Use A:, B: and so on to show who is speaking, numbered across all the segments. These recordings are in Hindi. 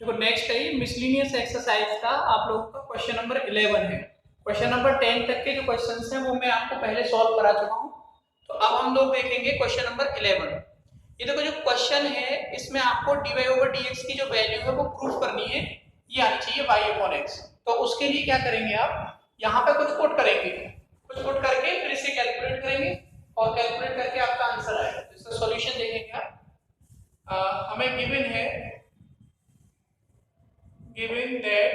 A: देखो नेक्स्ट है मिसलिनियस एक्सरसाइज का आप लोगों का क्वेश्चन नंबर 11 है। क्वेश्चन नंबर 10 तक के जो क्वेश्चंस हैं वो मैं आपको पहले सॉल्व करा चुका हूँ। तो अब हम लोग देखेंगे क्वेश्चन नंबर 11। ये देखो जो क्वेश्चन है इसमें आपको dy/dx की जो वैल्यू है वो प्रूव करनी है, ये आनी चाहिए y/x। तो उसके लिए क्या करेंगे, आप यहाँ पे कुछ पुट करेंगे, कुछ पुट करके फिर इसे कैलकुलेट करेंगे और कैलकुलेट करके आपका आंसर आएगा। तो इसका सॉल्यूशन देखेंगे आप। हमें गिवन है, given that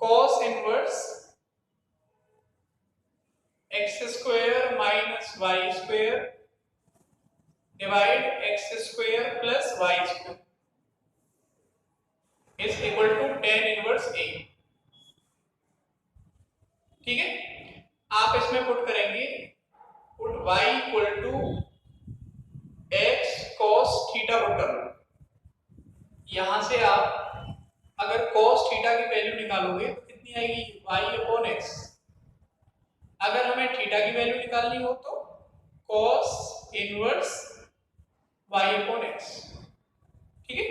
A: cos inverse x square minus y square divide x square plus y square is equal to tan inverse a। ठीक है, आप इसमें पुट करेंगे, put y equal to x cos theta put करना। यहां से आप अगर cos थीटा की वैल्यू निकालोगे तो कितनी आएगी, y अपॉन x। अगर हमें थीटा की वैल्यू निकालनी हो तो cos inverse y upon x। ठीक है,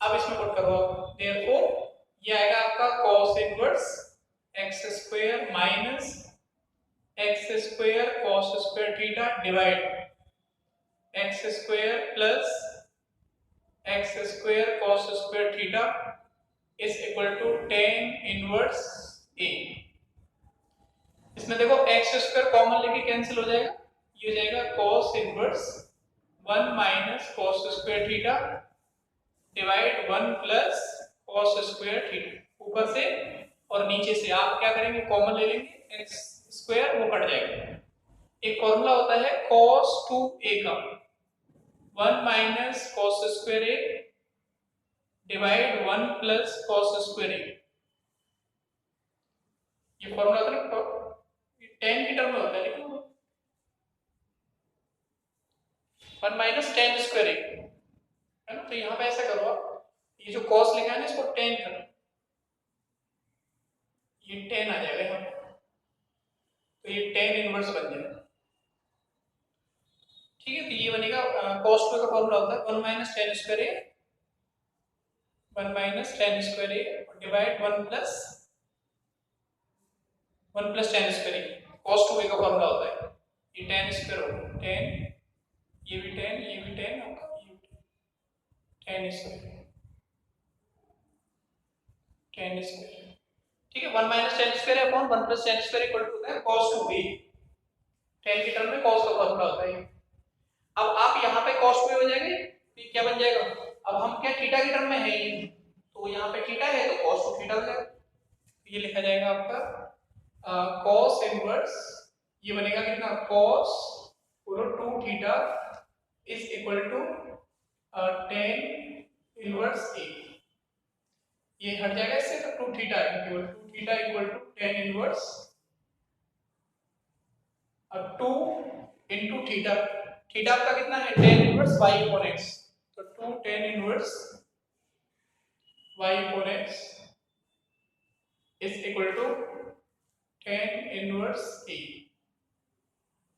A: अब इसमें पुट करो, देयरफॉर ये आएगा आपका cos inverse x square minus x square cos square theta divide x square plus x square cos square theta is equal to tan inverse a। इसमें देखो x स्क्वायर कॉमन लेके कैंसिल हो जाएगा, ये हो जाएगा cos inverse 1 minus cos square theta divide 1 plus cos square theta. ऊपर से और नीचे से आप क्या करेंगे, कॉमन ले लेंगे, x स्क्वायर वो कट जाएगा। एक फॉर्मूला होता है cos 2a का, 1 minus cos square a divide 1 plus cos square a। ये फॉर्मूला होता है ना, tan की टर्म में होता है, लेकिन 1 माइनस tan स्क्वायर a है ना। तो यहाँ पे ऐसा करो आप, ये जो cos लिखा है ना इसको tan करो, ये tan आ जाएगा यहाँ पे, तो ये tan इनवर्स बन जाएगा। ठीक है, तो ये बनेगा cos 2 का फॉर्मूला होता है 1 minus tan square a, 1 minus tan square a divide 1 plus tan square a। cos 2a का फॉर्मूला होता है, ये tan स्क्वायर होगा, tan, ये भी tan, ये भी tan होगा, ये भी tan स्क्वायर, tan स्क्वायर। ठीक है, 1 minus tan square upon 1 plus tan square equal to होता है cos 2a। tan की टर्म में cos का फॉर्मूला होता है। अब आप यहाँ पे cos 2a हो जाएंगे, तो ये क्या बन जाएगा, अब हम क्या थीटा की टर्म में है ये, तो यहाँ पे थीटा है तो cos 2 थीटा हो जाएगा। ये लिखा जाएगा आपका cos इनवर्स, ये बनेगा कितना, cos 2 theta is equal to tan inverse a। ये हट जाएगा इससे, तो 2 थीटा है, केवल 2 theta equal to tan inverse 2 into theta. Theta आपका कितना है, tan inverse y upon x, तो 2 tan inverse y upon x is equal to tan inverse a।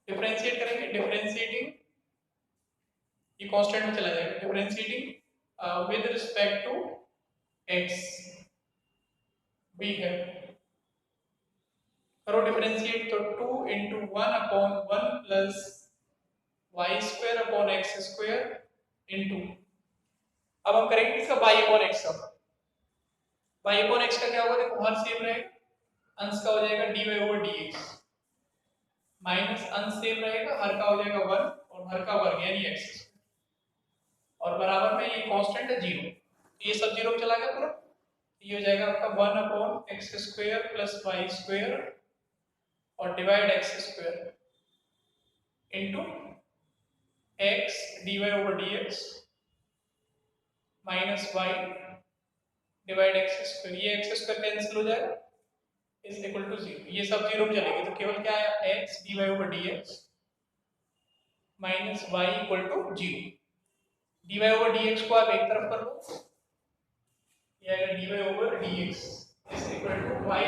A: Differentiate करेंगे, डिफरेंशिएटिंग ये कांस्टेंट में चला जाएगा, differentiating with respect to x भी है, करो डिफरेंशिएट, तो 2 into 1 upon 1 plus Y square upon x square into, अब हम करेंगे इसका y अपॉन x का। y अपॉन x का क्या होगा, देखो हर सेम रहेगा, अंश का हो जाएगा dy ओवर dx, माइनस अंश सेम रहेगा, हर का हो जाएगा 1 और हर का वर्ग यानी x, और बराबर में ये कांस्टेंट है 0, ये सब 0 में चला गया पूरा, ये हो जाएगा आपका 1 upon x square plus Y square और divide X square into X dy over dx minus Y divide X square, ये एक्स स्क्वायर कैंसिल हो जाएगा, इज इक्वल टू 0। ये सब 0 में चलेंगे तो केवल क्या आया, x dy over dx minus y equal to 0। dy over dx को आप एक तरफ कर लो, ये आएगा dy over dx is equal to y,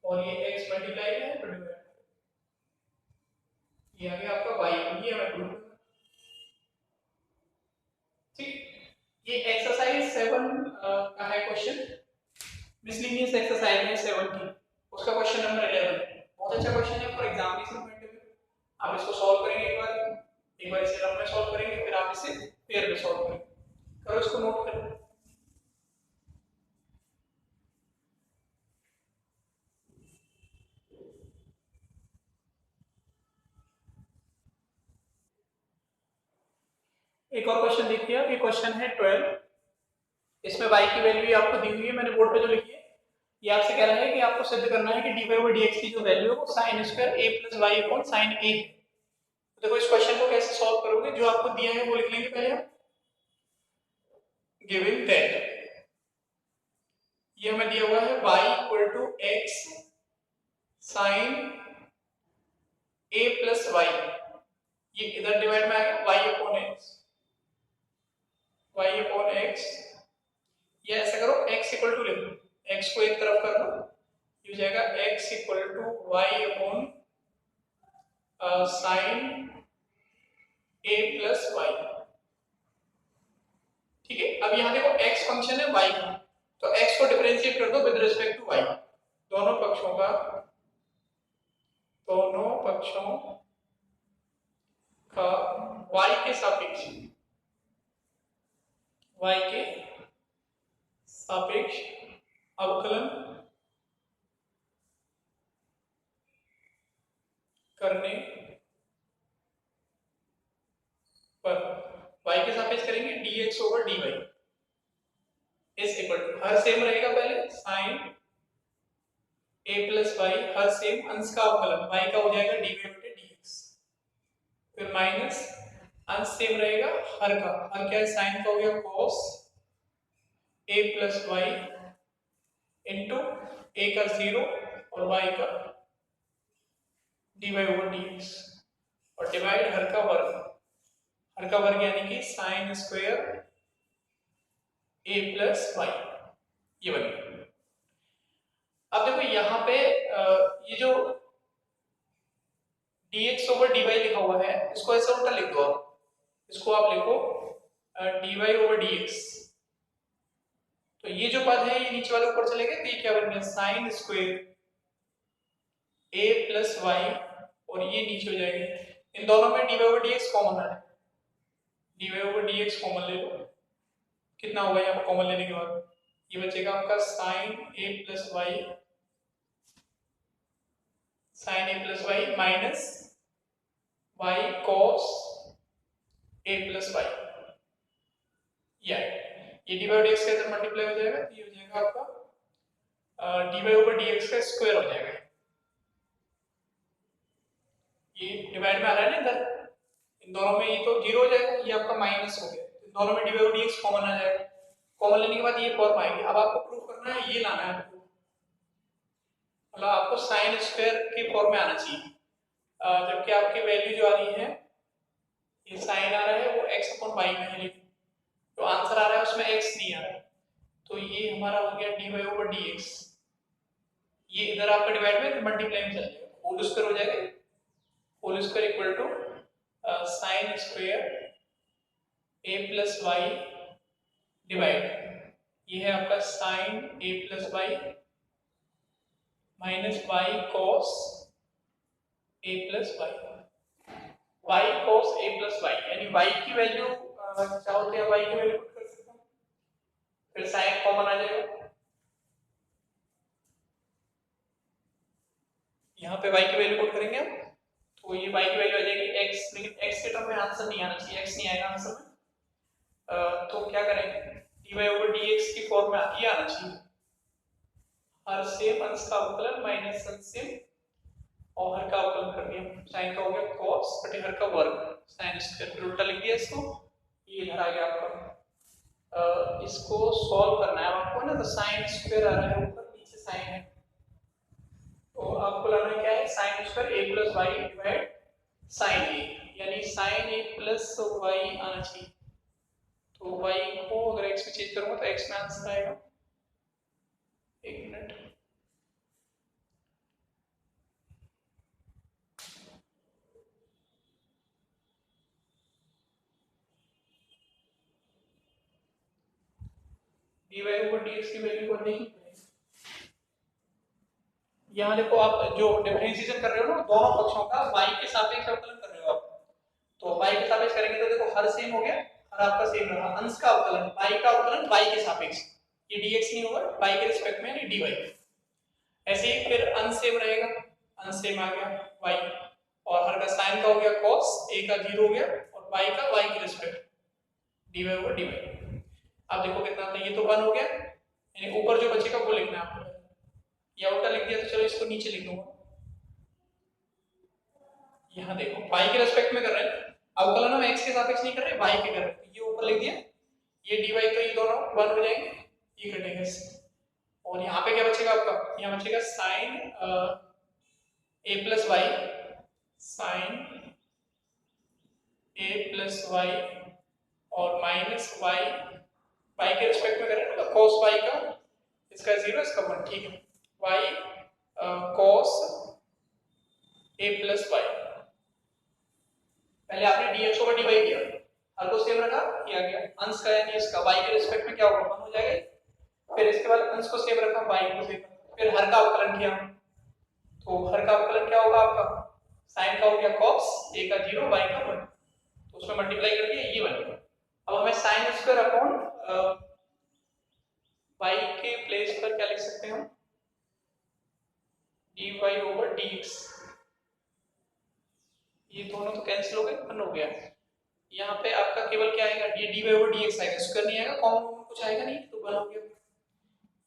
A: और ये x मल्टीप्लाई है तो डिवाइड, ये आ गया आपका y, ये हमें प्रूव करना। ठीक, ये एक्सरसाइज 7 का है क्वेश्चन, मिसलिनियस एक्सरसाइज है 7 की, उसका क्वेश्चन नंबर 11 है। बहुत अच्छा क्वेश्चन है for examination point of view. आप इसको सॉल्व करेंगे, एक बार इसे रफ में सॉल्व करेंगे, फिर आप इसे पेयर में सॉल्व करेंगे। करो, इसको नोट करो। एक और क्वेश्चन देखिए आप, ये क्वेश्चन है 12। इसमें y की वैल्यू आपको दी हुई है, मैंने बोर्ड पे जो लिखी है। ये आपसे कह रहा है कि आपको सिद्ध करना है कि dy/dx की जो वैल्यू है वो sin square a + y upon sin a है। तो देखो इस क्वेश्चन को कैसे सॉल्व करोगे, जो आपको दिया है वो लिख लेंगे पहले हम। गिवन दैट ये हमें दिया हुआ है y = x sin a + y, ये इधर डिवाइड में आ गया y/x, ये ऐसा करो x = लिख लो, x को एक तरफ कर दो, ये हो जाएगा x = y/sin a + y। ठीक है, अब यहाँ देखो x फंक्शन है y का, तो x को डिफरेंशिएट कर दो विद रिस्पेक्ट टू y। दोनों पक्षों का y के सापेक्ष अवकलन करने पर y के सापेक्ष करेंगे dx/dy इज इक्वल टू, हर सेम रहेगा पहले sin a + y, हर सेम अंश का अवकलन y का हो जाएगा dy/dx, फिर माइनस अंश सेम रहेगा हर का, हर क्या है sin का हो गया cos a + y into a का 0 और y का dy/dx, और डिवाइड हर का वर्ग यानी कि sin स्क्वायर a + y, ये बन गया। अब देखो यहाँ पे ये जो dx/dy लिखा हुआ है, इसको ऐसा उल्टा लिख दो आप, इसको आप लिखो dy/dx। तो ये जो पद है ये नीचे वाले ऊपर चले गए, तो ये क्या बन गया sin स्क्वायर a + y, और ये नीचे हो जाएगा। इन दोनों में dy/dx कॉमन है, dy/dx कॉमन ले लो, कितना होगा यहाँ पर कॉमन लेने के बाद, ये बचेगा आपका sin a + y minus y cos a + y, ये dy/dx के अंदर मल्टीप्लाई हो जाएगा, तो ये हो जाएगा आपका dy/dx का स्क्वायर हो जाएगा। ये डिवाइड में आ रहा है ना इधर, इन दोनों में ये तो 0 हो जाएगा, ये आपका माइनस हो गया, इन दोनों में dy/dx कॉमन आ जाएगा। कॉमन लेने के बाद ये फॉर्म आएगी। अब आपको प्रूव करना है, ये लाना है आपको, मतलब आपको साइन स्क्वायर के फॉर्म में आना चाहिए, जबकि आपकी वैल्यू जो आ रही है, ये साइन आ रहा है वो x/y में है, लेकिन जो आंसर आ रहा है उसमें x नहीं आ रहा है, तो ये हमारा हो गया dy/dx। ये इधर आपका डिवाइड में मल्टीप्लाई में चल जाएगा, होल स्क्वायर हो जाएगा, whole square equal to sine square a + y divide, ये है आपका sine a + y minus y cos a + y, y cos a + y, यानी y की वैल्यू चाहो तो y की वैल्यू पुट कर सकते हो, फिर sin कॉमन आ जाएगा, यहाँ पे y की वैल्यू पुट करेंगे हम, तो ये y की वैल्यू आ जाएगी x, लेकिन x के टर्म में आंसर नहीं आना चाहिए, x नहीं आएगा आंसर में, तो क्या करेंगे, dy/dx की फॉर्म में ये आना चाहिए, हर सेम अंश का अवकलन माइनस अंश सेम और हर का अवकलन कर दिया, sin का हो गया cos बटे हर का वर्ग sin स्क्वायर, फिर उल्टा लिख दिया इसको, ये इधर आ गया आपका। इसको सॉल्व करना है आपको ना, तो sin स्क्वायर आ रहा है ऊपर, नीचे sin है, तो आपको लाना क्या है sin square a + y divide sin a, यानी sin a + y आना चाहिए, तो y को अगर x में चेंज करूंगा तो x में आंसर आएगा, एक मिनट, dy ओवर dx की वैल्यू को नहीं, यहाँ देखो आप जो डिफरेंशिएशन कर रहे हो ना दोनों पक्षों का y के सापेक्ष अवकलन कर रहे हो आप, तो y के सापेक्ष करेंगे तो देखो हर सेम हो गया और आपका सेम रहा, अंश का अवकलन y का अवकलन y के सापेक्ष, ये dx नहीं होगा y के रिस्पेक्ट में नहीं dy, ऐसे ही फिर अंश सेम रहेगा, अंश सेम आ गया y और हर का साइन का हो गया cos, a का 0 हो गया और y का y के रिस्पेक्ट dy ओवर dy। अब देखो कितना था, ये तो 1 हो गया, यानी ऊपर जो बचेगा वो लिखना है आपको, या उल्टा लिख दिया तो चलो इसको नीचे लिख दूंगा। यहाँ देखो y के रेस्पेक्ट में कर रहे हैं, अवकलन हम x के सापेक्ष नहीं कर रहे, y के कर रहे हैं, ये ऊपर लिख दिया, ये dy तो ये दोनों 1 हो जाएंगे, ये कटेंगे इससे, और यहाँ पे क्या बचेगा आपका, यहाँ बचेगा sine a plus y, sine a plus y और माइनस वाई, y के रिस्पेक्ट में कर रहे हैं तो cos y का, इसका 0 इसका 1, ठीक है, y cos a plus y, पहले आपने dx ओवर dy किया, हर को सेम रखा, किया गया अंश का यानी इसका y के रिस्पेक्ट में क्या होगा 1 हो जाएगा, फिर इसके बाद अंश को सेम रखा, y को सेम, फिर हर का अवकलन किया, तो हर का अवकलन क्या होगा आपका, sin का हो गया cos, a का 0 y का 1, तो उसमें मल्टीप्लाई कर दिया, ये बन गया। अब हमें sin स्क्वायर अपॉन y के प्लेस पर क्या लिख सकते हैं हम, dy ओवर dx, ये दोनों तो कैंसिल हो गए, 1 हो गया, यहाँ पे आपका केवल क्या आएगा, ये dy ओवर dx आएगा, स्क्वायर नहीं आएगा, कॉमन कुछ आएगा नहीं, तो 1 हो गया,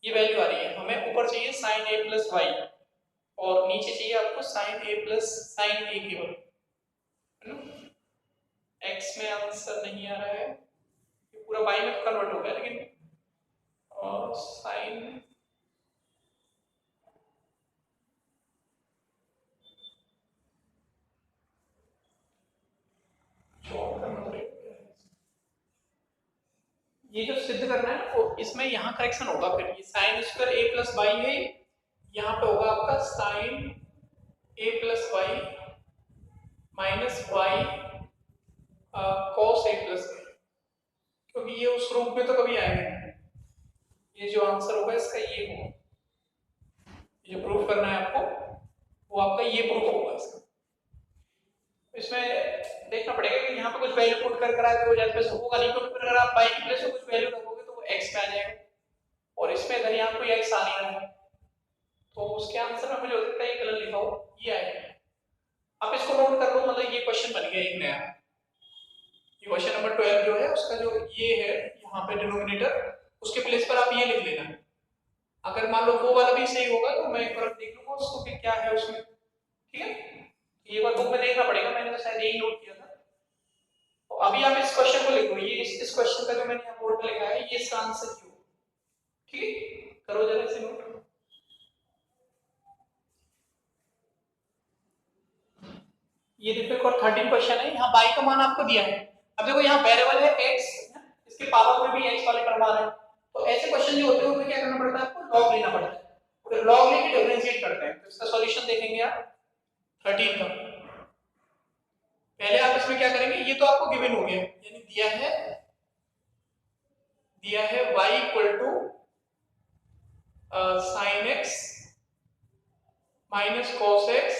A: ये वैल्यू आ रही है, हमें ऊपर चाहिए sin a प्लस y और नीचे चाहिए आपको sin a plus sin a केवल, है ना, x में आंसर नहीं आ रहा है, ये पूरा y में कन्वर्ट हो गया, लेकिन sin ये जो सिद्ध करना है ना, वो इसमें यहाँ करेक्शन होगा, फिर ये sine square a plus y है, यहाँ पे होगा आपका sine a plus y minus y cos a plus y, क्योंकि ये उस रूप में तो कभी आएगा नहीं, ये जो आंसर होगा इसका ये होगा, ये प्रूफ करना है आपको, वो आपका ये प्रूफ होगा इसका, इसमें देखना पड़ेगा कि यहाँ पे कुछ वैल्यू पुट कर आगे हो जाए, तो होगा नहीं, क्योंकि अगर आप y की प्लेस में कुछ वैल्यू रखोगे तो वो x पे आ जाएगा, और इसमें अगर यहाँ कोई x आ नहीं रहा है तो उसके आंसर में मुझे हो सकता है ये गलत लिखा हो, ये आएगा, आप इसको नोट कर लो, मतलब ये क्वेश्चन बन गया एक नया, ये क्वेश्चन नंबर 12 जो है उसका जो ये है यहाँ पे डिनोमिनेटर, उसके प्लेस पर आप ये लिख लेना, अगर मान लो वो वाला भी सही होगा तो मैं एक बार देख लूंगा उसको कि क्या है उसमें, ठीक है, ये बार बुक में देखना पड़ेगा, मैंने तो शायद यही नोट किया था, तो अभी आप इस क्वेश्चन को लिखो, ये इस क्वेश्चन का जो मैंने यहाँ बोर्ड पे लिखा है ये इसका आंसर क्यों, ठीक है, करो जरा इसे नोट, ये देखो और 13 क्वेश्चन है, यहाँ y का मान आपको दिया है, अब देखो यहाँ वेरिएबल है x, इसके पावर में भी x वाले टर्म आ रहे हैं, तो ऐसे क्वेश्चन जो होते हैं उनमें क्या करना पड़ता है आपको, लॉग लेना पड़ता है, फिर लॉग लेके डिफरेंशिएट करते हैं, तो इसका सॉल्यूशन देखेंगे आप 13 का, पहले आप इसमें क्या करेंगे, ये तो आपको गिवन हो गया, यानी दिया है y equal to sine x minus cos x,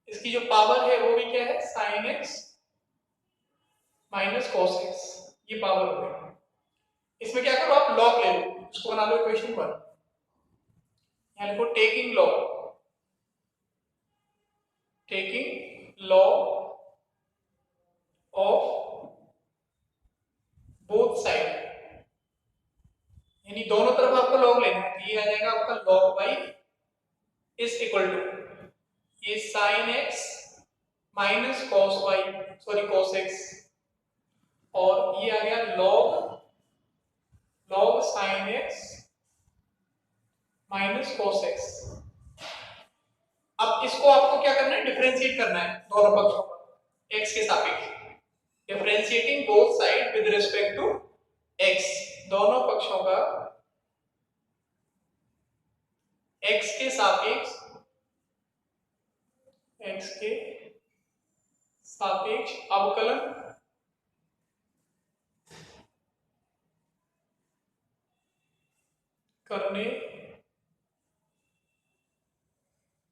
A: इसकी जो पावर है वो भी क्या है sine x minus cos x, ये पावर हो गई, इसमें क्या करो आप लॉग ले लो, इसको बना लो इक्वेशन 1, यहाँ लिखो taking log of both side, यानी दोनों तरफ आपको लॉग लेना है, तो ये आ जाएगा आपका log y is equal to ये sine x minus cos y, sorry cos x, और ये आ गया log sine x minus cos x। अब इसको आपको क्या करना है, डिफरेंशिएट करना है दोनों पक्षों पर x के सापेक्ष, differentiating both side with respect to x, दोनों पक्षों का x के सापेक्ष अवकलन करने,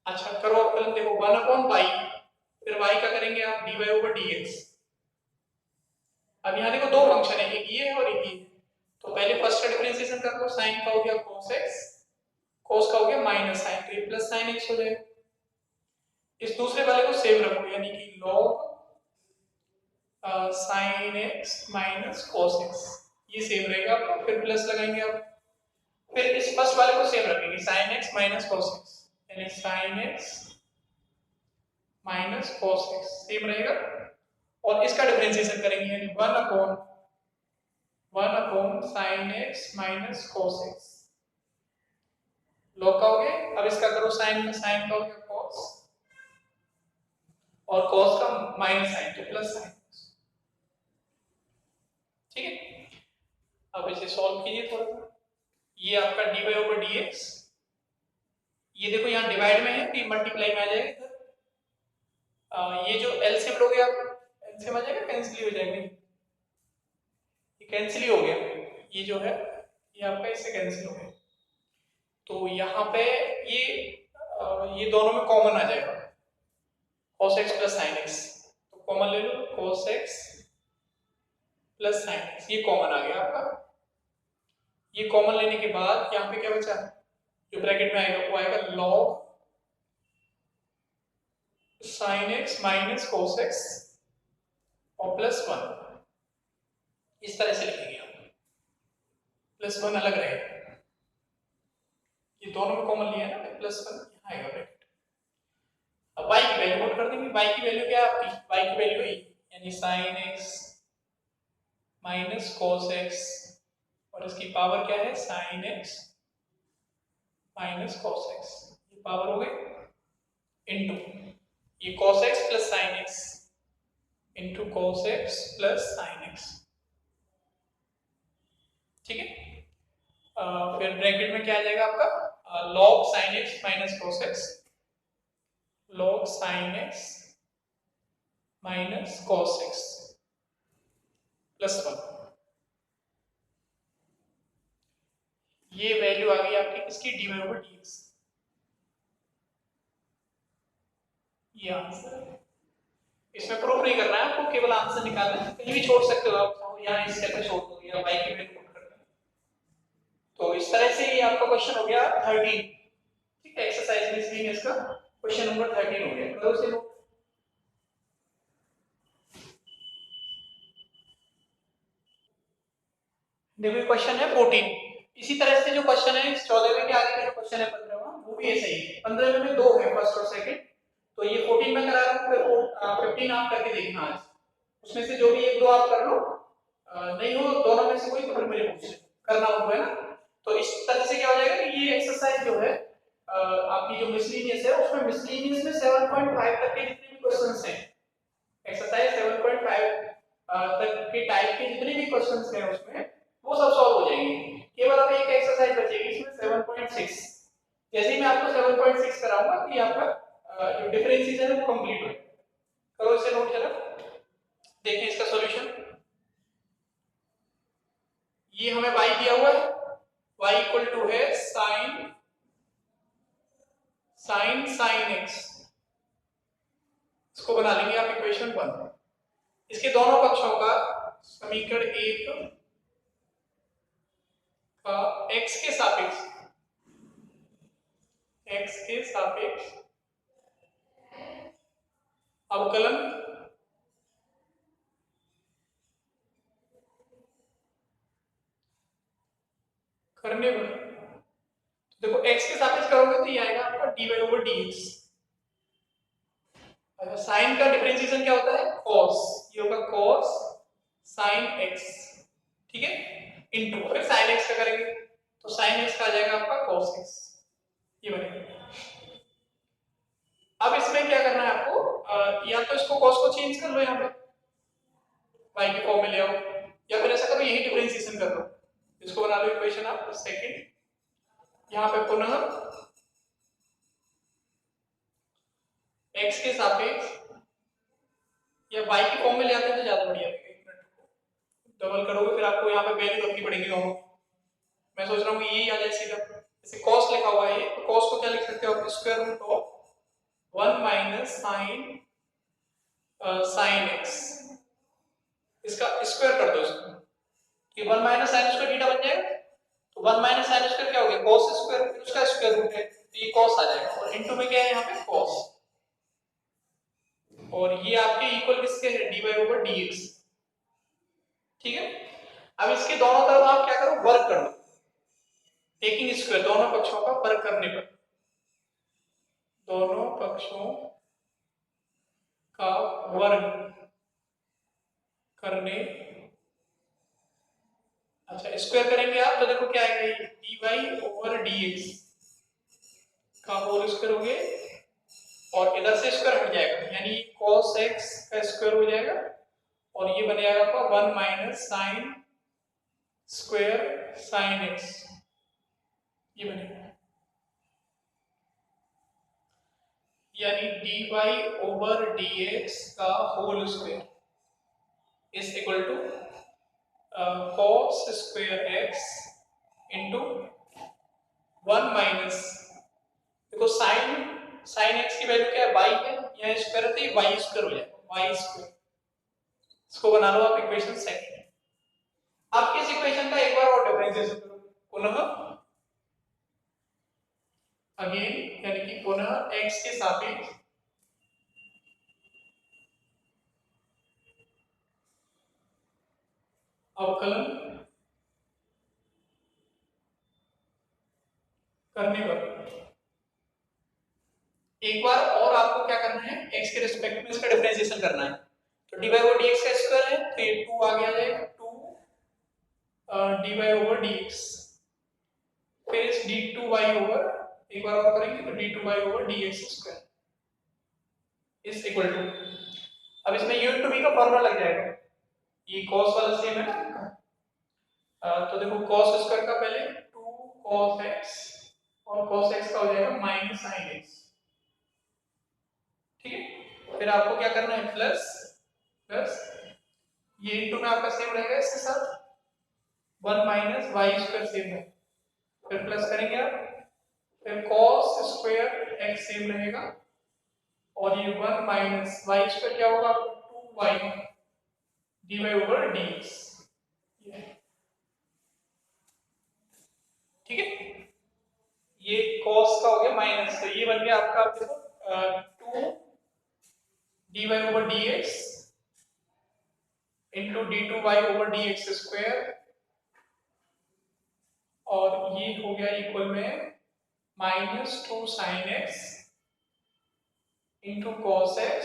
A: अच्छा करो अवकलन, देखो 1/y, फिर y का करेंगे आप dy/dx। अब यहाँ देखो दो फंक्शन है, एक ये है और एक ये, तो पहले फर्स्ट का डिफरेंशिएशन कर लो, साइन का हो गया cos x, cos का हो गया माइनस साइन, तो ये प्लस साइन x हो जाएगा। इस दूसरे वाले को सेम रखो, यानी कि log sine x minus cos x, ये सेम रहेगा आपका, फिर प्लस लगाएंगे आप, फिर इस फर्स्ट वाले को सेम रखेंगे, sine x minus cos x, यानी sine x minus cos x same रहेगा, और इसका डिफरेंशिएशन करेंगे, यानी 1/1 sine x minus cos x, log का हो गया। अब इसका करो साइन का, साइन का हो गया cos, और cos का माइनस साइन, तो प्लस साइन, ठीक है। अब इसे सॉल्व कीजिए थोड़ा सा, ये आपका dy/dx, ये देखो यहाँ डिवाइड में है कि मल्टीप्लाई में आ जाएगा इधर, ये जो एलसीएम लोगे आप, एलसीएम आ जाएगा, कैंसिल ही हो जाएगा, ये कैंसिल ही हो गया, ये जो है ये आपका इससे कैंसिल हो गया, तो यहाँ पे ये दोनों में कॉमन आ जाएगा, cos x plus sin x, तो कॉमन ले लो, cos x plus sin x, ये कॉमन आ गया आपका। ये कॉमन लेने के बाद यहाँ पे क्या बचा, जो ब्रैकेट में आएगा वो आएगा log sin x minus cos x और प्लस 1, इस तरह से लिखेंगे आप, प्लस 1 अलग रहेगा, ये दोनों में कॉमन लिया है ना, प्लस 1 यहाँ आएगा ब्रैकेट। अब y की वैल्यू नोट कर देंगे, y की वैल्यू क्या है आपकी, y की वैल्यू है यानी sin x minus cos x, और इसकी पावर क्या है, sin x minus cos x, ये पावर हो गई इनटू ये cos x plus sin x into cos x plus sin x, ठीक है। फिर ब्रैकेट में क्या आ जाएगा आपका, log sin x minus cos x, log sin x minus cos x plus 1, ये वैल्यू आ गई आपकी इसकी dy/dx, ये आंसर है। इसमें प्रूफ नहीं करना है आपको, केवल आंसर निकालना है, कहीं भी छोड़ सकते हो आप, यहाँ इस स्टेप पे छोड़ दो या y की वैल्यू पुट कर दो। तो इस तरह से ये आपका क्वेश्चन हो गया 13, ठीक है, एक्सरसाइज में इसलिए इसका क्वेश्चन नंबर 13 हो गया, करो इसे नोट। देखो क्वेश्चन है 14, इसी तरह से जो क्वेश्चन है इस 14वें के आगे का जो क्वेश्चन है 15वां, वो भी ऐसा ही है। 15वें में दो है, फर्स्ट और सेकंड, तो ये 14 में करा रहा हूं, फिर 15 आप करके देखना आज, उसमें से जो भी एक दो आप कर लो, नहीं हो दोनों में से कोई तो फिर मुझे पूछ करना होगा, है ना। तो इस तरह से क्या हो जाएगा कि ये एक्सरसाइज जो है आपकी जो मिसलीनियस है, उसमें मिसलीनियस में 7.5 तक के जितने भी क्वेश्चंस हैं, एक्सरसाइज 7.5 तक के टाइप के जितने भी क्वेश्चंस हैं उसमें वो सब सॉल्व हो जाएंगे। केवल अब एक एक्सरसाइज बचेगी इसमें 7.6, जैसे ही मैं आपको 7.6 कराऊंगा तो ये आपका जो डिफरेंशिएशन है वो कंप्लीट हो। करो इसे नोट जरा, देखिए इसका सॉल्यूशन। ये हमें y दिया हुआ है, y इक्वल टू है sin x, इसको बना लेंगे आप इक्वेशन 1। इसके दोनों पक्षों का समीकरण 1 का x के सापेक्ष अवकलन करने पर, तो देखो x के सापेक्ष करोगे तो ये आएगा आपका dy/dx। अगर साइन का डिफरेंशिएशन क्या होता है, cos, ये होगा cos sin x, ठीक है, इनटू फिर sin x का करेंगे तो sin x का आ जाएगा आपका cos x, ये बनेगा। अब इसमें क्या करना है आपको, या तो इसको cos को चेंज कर लो, यहाँ पे y के फॉर्म में ले आओ, या फिर ऐसा करो यही डिफरेंशिएशन कर लो, इसको बना लो इक्वेशन आप सेकंड, यहाँ पे पुनः x के सापेक्ष या y के फॉर्म में ले आते हैं तो ज्यादा बढ़िया रहेगा। डबल करोगे फिर आपको यहाँ पे वैल्यू रखनी पड़ेगी दोनों, मैं सोच रहा हूँ यही आ जाए सीधा, जैसे कॉस लिखा हुआ है तो कॉस को क्या लिख सकते हो आप, square root of 1 minus sine x, इसका स्क्वायर कर दो इसको, कि 1 माइनस साइन स्क्वायर थीटा बन जाएगा। तो 1 माइनस साइन स्क्वायर क्या हो गया, कॉस स्क्वायर, उसका स्क्वायर रूट है तो ये कॉस आ जाएगा, और इनटू में क्या है यहाँ पे कॉस, और ये आपके इक्वल किसके है, dy ओवर dx। ठीक है, अब इसके दोनों तरफ आप क्या करो, वर्क कर लो, टेकिंग स्क्वायर, दोनों पक्षों का वर्क करने पर, दोनों पक्षों का वर्ग करने, अच्छा स्क्वायर करेंगे आप तो देखो क्या आएगा, ये dy ओवर dx का होल स्क्वायर हो गया, और इधर से स्क्वायर हट जाएगा, यानी cos x का स्क्वायर हो जाएगा, और ये बन जाएगा आपका 1 minus sine square sine x, ये बनेगा, यानी dy ओवर dx का whole square is equal to cos square x into 1 minus, देखो साइन x की वैल्यू क्या है, y है, यहाँ स्क्वायर है तो ये y स्क्वायर हो जाएगा, y स्क्वायर, इसको बना लो आप इक्वेशन सेकंड। अब इस इक्वेशन का एक बार और डिफरेंशिएशन करो, पुनः अगेन, यानी कि पुनः x के सापेक्ष अवकलन करने पर, एक बार और आपको क्या करना है, x के रिस्पेक्ट में इसका डिफरेंशिएशन करना है, तो dy ओवर dx का स्क्वायर है तो ये 2 आ गया जाएगा, 2 dy ओवर dx, फिर इस d2y ओवर, एक बार और करेंगे तो d2y over dx square is equal to, अब इसमें u into v का फॉर्मूला लग जाएगा, ये cos वाला सेम है ना, तो देखो cos स्क्वायर का पहले 2 cos x, और cos x का हो जाएगा माइनस sin x, ठीक है, फिर आपको क्या करना है, प्लस प्लस ये इनटू में आपका सेम रहेगा इसके साथ 1 माइनस वाई स्क्वायर सेम है, फिर प्लस करेंगे आप, फिर cos स्क्वायर x सेम रहेगा, और ये 1 माइनस वाई स्क्वायर क्या होगा, 2y dy ओवर dx, ठीक है, ये cos का हो गया माइनस, तो ये बन गया आपका, आप देखो 2 dy over dx into d2y over dx square, और ये हो गया इक्वल में minus 2 sine x into cos x,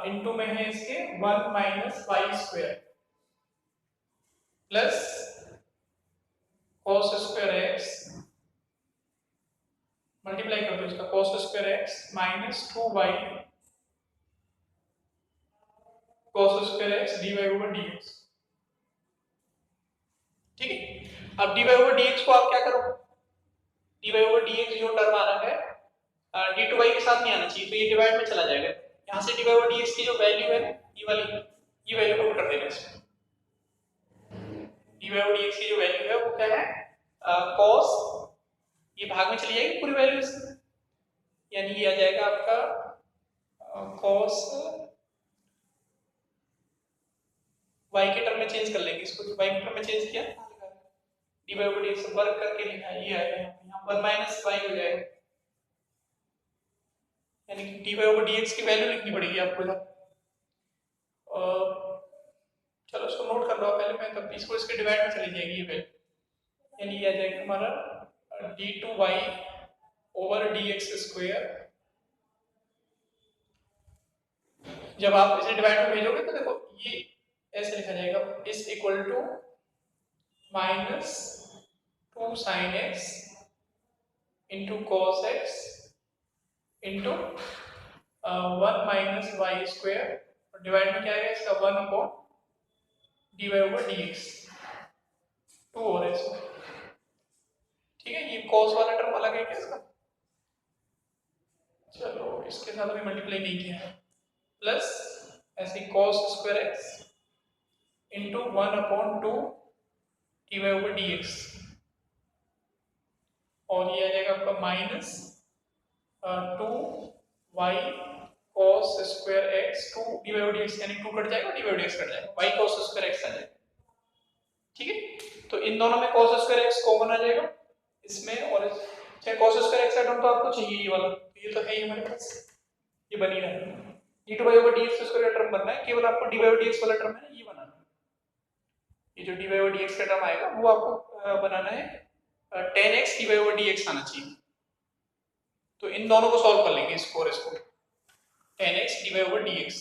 A: into में है इसके 1 minus y square plus cos square x, multiply कर दो इसका, cos square x minus 2y cos square x dy over dx, ठीक है। अब dy ओवर dx को आप क्या करो, dy ओवर dx जो टर्म आ रहा है d2y के साथ नहीं आना चाहिए, तो ये डिवाइड में चला जाएगा, यहाँ से dy ओवर dx की जो वैल्यू है ये वाली, ये वैल्यू पुट कर देना इसमें, dy ओवर dx की जो वैल्यू है वो क्या है, cos, ये भाग में चली जाएगी पूरी वैल्यू इसमें, यानी ये आ जाएगा आपका cos y के टर्म में चेंज कर लेंगे इसको, तो y के टर्म में चेंज किया, dy ओवर dx वर्ग करके लिखा है, ये आएगा यहाँ 1 माइनस y हो जाएगा, यानी कि dy ओवर dx की वैल्यू लिखनी पड़ेगी आपको इधर, चलो इसको नोट कर लो पहले, मैं तब इसको इसके डिवाइड में चली जाएगी ये वैल्यू, यानी ये आ जाएगा हमारा d2y ओवर dx स्क्वायर, जब आप इसे डिवाइड में भेजोगे तो देखो ये ऐसे लिखा जाएगा, is equal to minus 2 sine x into cos x into 1 minus y square, और डिवाइड में क्या आएगा इसका 1 अपॉन dy ओवर dx, 2 और इसमें, ठीक है, ये cos वाला टर्म अलग है क्या इसका, चलो इसके साथ अभी मल्टीप्लाई नहीं किया है, प्लस ऐसे cos square x into 1 upon 2 d Y over D x, और ये आ जाएगा आपका minus 2y cos square x, 2 d Y over D x, यानी 2 कट जाएगा, d Y over D x cut जाएगा, y cos स्क्वायर x आ जाएगा। ठीक है, तो इन दोनों में cos स्क्वायर x कॉमन आ जाएगा इसमें, और चाहे cos स्क्वायर x का टर्म तो आपको चाहिए ये वाला, तो ये तो है ही हमारे पास, ये बन ही रहा है। D two y over D x square का टर्म बनना है, केवल आपको d Y over D x वाला टर्म है ना ये बनाना है, ये जो d Y over D x का टर्म आएगा वो आपको बनाना है, tan x D Y over D x आना चाहिए। तो इन दोनों को सॉल्व कर लेंगे, इसको और इसको, tan x D Y over D X,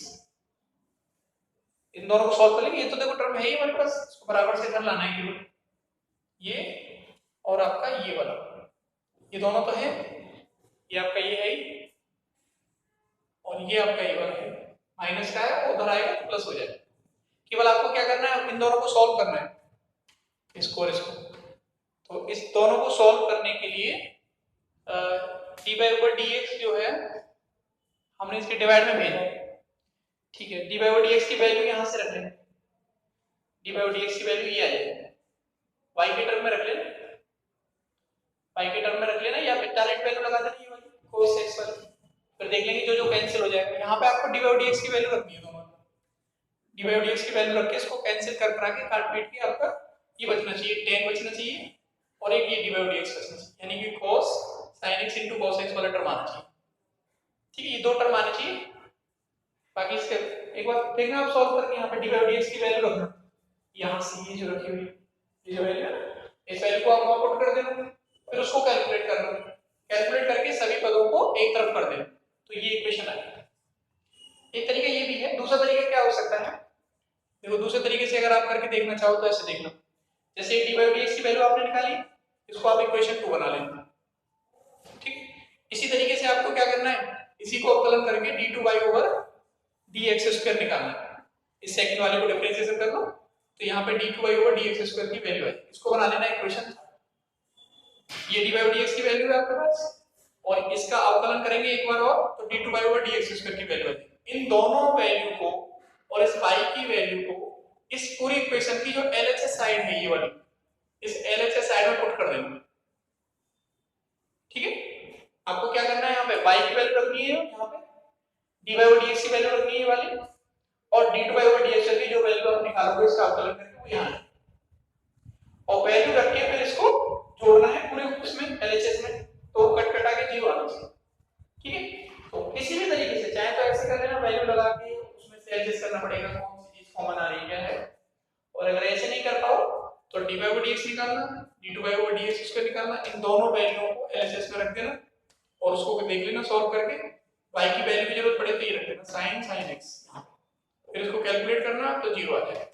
A: इन दोनों को सॉल्व कर लेंगे। ये तो देखो टर्म है ही हमारे पास, इसको बराबर से इधर लाना है केवल, ये और आपका ये वाला, ये दोनों तो है, ये आपका ये है ही, और ये आपका ये वाला है, माइनस का है वो उधर आएगा तो प्लस हो जाएगा। केवल आपको क्या करना है, इन दोनों को सॉल्व करना है, इसको और इसको। तो इस दोनों को सॉल्व करने के लिए D by over D x जो है हमने इसके डिवाइड में भेजा, ठीक है, D by over D x की वैल्यू यहाँ से रख लें, D by over D x की वैल्यू ये आ जाएगी, वाई के टर्म में रख लेना, वाई के टर्म में रख लेना, या फिर डायरेक्ट वैल्यू लगा देना ये वाली cos x वाली, फिर देख लेंगे जो जो कैंसिल हो जाएगा। यहाँ पे आपको D by over D x की वैल्यू रखनी है, दोनों D by over D x की वैल्यू रख के इसको कैंसिल कर करा के काट पीट के आपका ये बचना चाहिए, tan बचना चाहिए, और एक ये D by over D x बचना चाहिए, यानी कि cos sin x into cos x वाला टर्म आना चाहिए। ठीक है, ये दो टर्म आने चाहिए, बाकी इसके एक बार देखना आप सॉल्व करके, यहाँ पे D by over D x की वैल्यू रखना, यहाँ से ये जो रखी हुई ये जो वैल्यू है, इस वैल्यू को आप वहां पुट कर देना, फिर उसको कैलकुलेट करना, कैलकुलेट करके सभी पदों को एक तरफ कर देना, तो ये इक्वेशन आ गई। एक तरीका ये भी है, दूसरा तरीका क्या हो सकता है, देखो दूसरे तरीके से अगर आप करके देखना चाहो तो ऐसे देख लो, जैसे D by over D x की वैल्यू आपने निकाली, इसको आप इक्वेशन 2 बना लेना। ठीक, इसी तरीके से आपको क्या करना है, इसी को अवकलन करके d two y over D x square निकालना है, इस सेकंड वाले को डिफरेंशिएशन कर लो, तो यहाँ पे d two y over D x square की वैल्यू है, इसको बना लेना इक्वेशन। ये d Y over D x की वैल्यू है आपके पास, और इसका अवकलन करेंगे एक बार और, तो d two y over D x square की वैल्यू है। इन दोनों वैल्यू को और इस y की वैल्यू को इस पूरी इक्वेशन की जो LHS साइड है ये वाली, इस LHS साइड में पुट कर देंगे। ठीक है, आपको क्या करना है, यहाँ पे y की वैल्यू रखनी है, यहाँ पे dy ओवर dx की वैल्यू रखनी है ये वाली, और d2 ओवर dx की जो वैल्यू आप निकालोगे इसका अवकलन करके वो यहाँ है, और वैल्यू रख के फिर इसको जोड़ना है पूरे उसमें LHS में, तो कट कटा के 0 आना चाहिए। ठीक है, तो किसी भी तरीके से चाहे तो ऐसे कर लेना, वैल्यू लगा के उसमें से एडजस्ट करना पड़ेगा कौन सी चीज कॉमन आ रही है, और अगर ऐसे नहीं कर पाओ तो dy ओवर dx निकालना, d2 ओवर dx स्क्वायर निकालना, इन दोनों वैल्यूओं को LHS में रख देना, और उसको देख लेना सॉल्व करके, y की वैल्यू की जरूरत पड़े तो ये रख देना sin x, फिर इसको कैलकुलेट करना तो 0 आ जाएगा।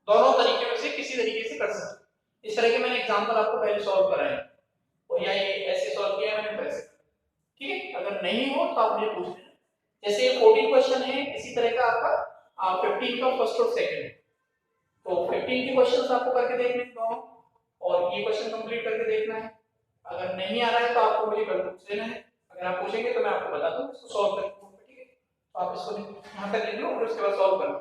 A: दोनों तरीके में से किसी तरीके से कर सकते, इस तरह के मैंने एग्जांपल आपको पहले सॉल्व कराए हैं, और या ये ऐसे सॉल्व किया मैंने वैसे। ठीक है, अगर नहीं हो तो आप मुझे पूछ लेना, जैसे 14 क्वेश्चन है, इसी तरह का आपका 15 का फर्स्ट और सेकंड, तो 15 के क्वेश्चंस आपको करके देखने दोनों, और ये क्वेश्चन कंप्लीट करके देखना है। अगर नहीं आ रहा है तो आपको मुझे कल पूछ लेना है, अगर आप पूछेंगे तो मैं आपको बता दूं इसको सॉल्व करके। ठीक है, तो आप इसको यहाँ तक लिख लो और उसके बाद सॉल्व करो।